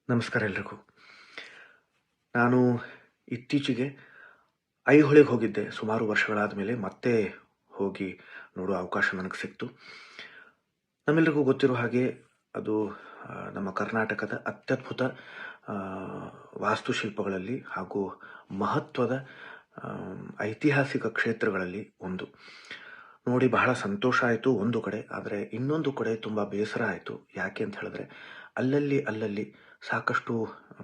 ನಮಸ್ಕಾರ ಎಲ್ರಿಗೂ. ನಾನು ಇತ್ತೀಚೆಗೆ ಐಹೊಳೆಗೆ ಹೋಗಿದ್ದೆ. ಸುಮಾರು ವರ್ಷಗಳಾದ ಮೇಲೆ ಮತ್ತೆ ಹೋಗಿ ನೋಡುವ ಅವಕಾಶ ನನಗೆ ಸಿಕ್ತು. ನಮ್ಮೆಲ್ಲರಿಗೂ ಗೊತ್ತಿರೋ ಹಾಗೆ ಅದು ನಮ್ಮ ಕರ್ನಾಟಕದ ಅತ್ಯದ್ಭುತ ಆ, ವಾಸ್ತುಶಿಲ್ಪಗಳಲ್ಲಿ ಹಾಗೂ ಮಹತ್ವದ ಐತಿಹಾಸಿಕ ಕ್ಷೇತ್ರಗಳಲ್ಲಿ ಒಂದು. ನೋಡಿ ಬಹಳ ಸಂತೋಷ ಆಯಿತು ಒಂದು ಕಡೆ, ಆದರೆ ಇನ್ನೊಂದು ಕಡೆ ತುಂಬ ಬೇಸರ ಆಯಿತು. ಯಾಕೆ ಅಂತ ಹೇಳಿದ್ರೆ ಅಲ್ಲಲ್ಲಿ ಸಾಕಷ್ಟು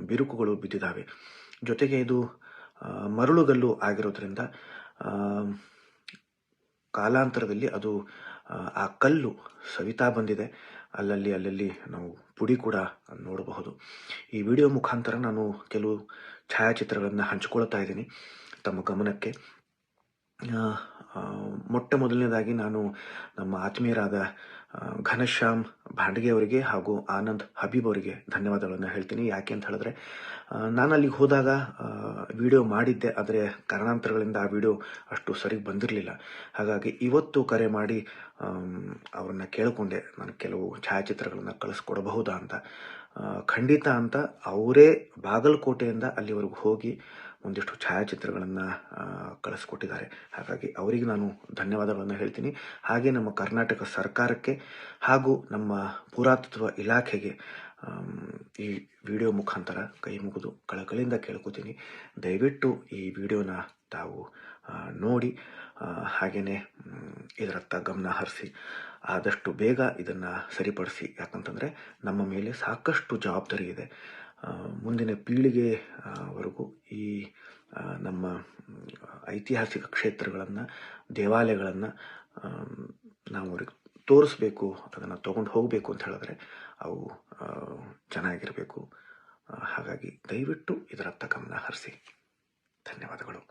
ಬಿರುಕುಗಳು ಬಿದ್ದಿದ್ದಾವೆ. ಜೊತೆಗೆ ಇದು ಮರಳುಗಲ್ಲು ಆಗಿರೋದ್ರಿಂದ ಆ, ಕಾಲಾಂತರದಲ್ಲಿ ಅದು ಆ ಕಲ್ಲು ಸವಿತಾ ಬಂದಿದೆ. ಅಲ್ಲಲ್ಲಿ ನಾವು ಪುಡಿ ಕೂಡ ನೋಡಬಹುದು. ಈ ವಿಡಿಯೋ ಮುಖಾಂತರ ನಾನು ಕೆಲವು ಛಾಯಾಚಿತ್ರಗಳನ್ನು ಹಂಚಿಕೊಳ್ತಾ ಇದ್ದೀನಿ ತಮ್ಮ ಗಮನಕ್ಕೆ. ಮೊಟ್ಟ ಮೊದಲನೇದಾಗಿ ನಾನು ನಮ್ಮ ಆತ್ಮೀಯರಾದ ಘನಶ್ಯಾಮ್ ಭಾಂಡಗೆ ಅವರಿಗೆ ಹಾಗೂ ಆನಂದ್ ಹಬೀಬ್ ಅವರಿಗೆ ಧನ್ಯವಾದಗಳನ್ನು ಹೇಳ್ತೀನಿ. ಯಾಕೆ ಅಂತ ಹೇಳಿದ್ರೆ ನಾನು ಅಲ್ಲಿಗೆ ಹೋದಾಗ ವಿಡಿಯೋ ಮಾಡಿದ್ದೆ, ಆದರೆ ಕಾರಣಾಂತರಗಳಿಂದ ಆ ವಿಡಿಯೋ ಅಷ್ಟು ಸರಿಗೆ ಬಂದಿರಲಿಲ್ಲ. ಹಾಗಾಗಿ ಇವತ್ತು ಕರೆ ಮಾಡಿ ಅವ್ರನ್ನ ಕೇಳಿಕೊಂಡೆ, ನಾನು ಕೆಲವು ಛಾಯಾಚಿತ್ರಗಳನ್ನು ಕಳಿಸ್ಕೊಡಬಹುದಾ ಅಂತ. ಖಂಡಿತ ಅಂತ ಅವರೇ ಬಾಗಲಕೋಟೆಯಿಂದ ಅಲ್ಲಿವರೆಗೂ ಹೋಗಿ ಒಂದಿಷ್ಟು ಛಾಯಾಚಿತ್ರಗಳನ್ನು ಕಳಿಸ್ಕೊಟ್ಟಿದ್ದಾರೆ. ಹಾಗಾಗಿ ಅವರಿಗೆ ನಾನು ಧನ್ಯವಾದಗಳನ್ನು ಹೇಳ್ತೀನಿ. ಹಾಗೆ ನಮ್ಮ ಕರ್ನಾಟಕ ಸರ್ಕಾರಕ್ಕೆ ಹಾಗೂ ನಮ್ಮ ಪುರಾತತ್ವ ಇಲಾಖೆಗೆ ಈ ವಿಡಿಯೋ ಮುಖಾಂತರ ಕೈ ಮುಗಿದು ಕಳಕಳಿಯಿಂದ ಕೇಳ್ಕೊತೀನಿ, ದಯವಿಟ್ಟು ಈ ವಿಡಿಯೋನ ತಾವು ನೋಡಿ ಹಾಗೆಯೇ ಇದರತ್ತ ಗಮನ ಹರಿಸಿ ಆದಷ್ಟು ಬೇಗ ಇದನ್ನು ಸರಿಪಡಿಸಿ. ಯಾಕಂತಂದರೆ ನಮ್ಮ ಮೇಲೆ ಸಾಕಷ್ಟು ಜವಾಬ್ದಾರಿ ಇದೆ. ಮುಂದಿನ ಪೀಳಿಗೆವರೆಗೂ ಈ ನಮ್ಮ ಐತಿಹಾಸಿಕ ಕ್ಷೇತ್ರಗಳನ್ನು, ದೇವಾಲಯಗಳನ್ನು ನಾವು ಅವ್ರಿಗೆ ತೋರಿಸ್ಬೇಕು, ಅದನ್ನು ತೊಗೊಂಡು ಹೋಗಬೇಕು ಅಂತ ಹೇಳಿದ್ರೆ ಅವು ಚೆನ್ನಾಗಿರಬೇಕು. ಹಾಗಾಗಿ ದಯವಿಟ್ಟು ಇದರತ್ತ ಗಮನ ಹರಿಸಿ. ಧನ್ಯವಾದಗಳು.